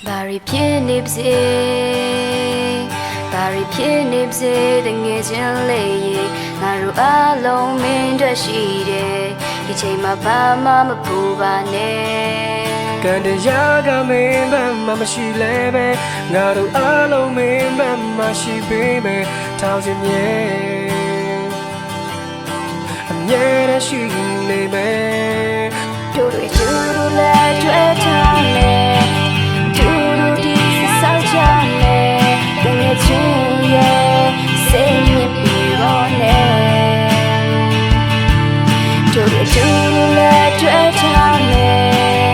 ဘာရီဖြစ်နေပါစေဘာရီဖြစ်နေပါစေတငယ်ချင်းလေးငါတို့အားလုံးမင်းတို့ရှိတယ်ဒီချိန်မှာဘာမှမပူပါနဲ့ကန်တရားကမင်းဘက်မှမရှိလဲပဲငါတို့အားလုံးမင်းဘက်မှရှိပေးမယ်ထောင်စင်မြဲအမြဲတမ်းရှိနေမယ်တို့တို့လည်းတွေ့ထားမယ်တို့ဒီစောင့်ကြမယ်တကယ်ချင်းရဲ့စိတ်မြစ်ပြီးတော့နဲ့တို့လည်းတွေ့ထားမယ်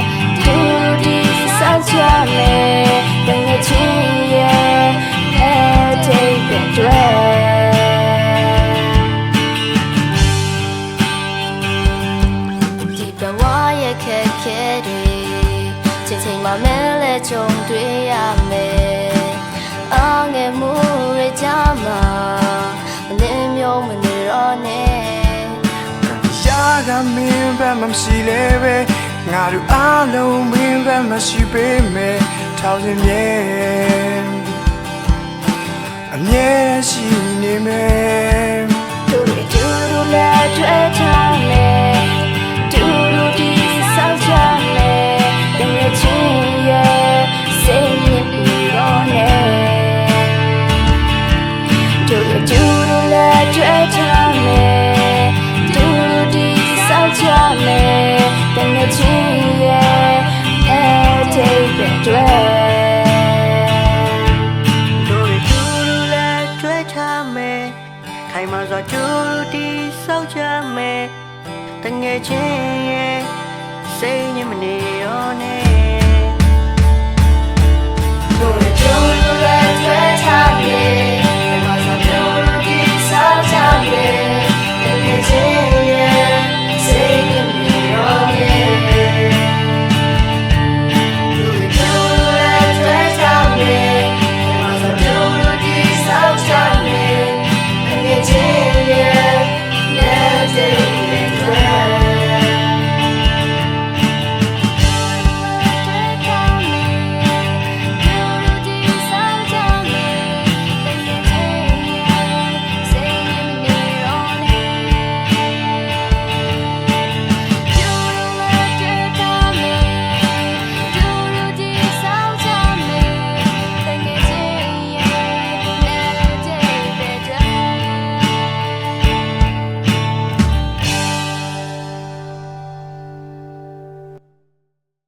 တို့ဒီစောင့်ကြမယ်တကယ်ချင်းရဲ့အဲ့ဒီတွေ့ခက်ခဲတွေချိန်ချိန်မှာမဲလဲကြုံတွေ့ရမယ်အားငယ်မှုတွေကြားမှာမလင်းမျိုးမနေတော့နဲ့ရာကမင်းဘက်မှမရှိလဲပဲငါတို့အားလုံးမင်းဘက်မှရှိပေးမယ်ထောင်စင်မြဲအမြဲရှိနေမယ်တို့လည်းတွေ့ထားမယ်တွေ့ထားမယ်တို့ဒီစောင့်ကြမယ်တကယ်ချင်းရဲ့အဲ့ဒီတွေ့တို့လည်းတွေ့ထားမယ်ခိုင်မာစွာတို့ဒီစောင့်ကြမယ်တကယ်ချင်းရဲ့စိတ်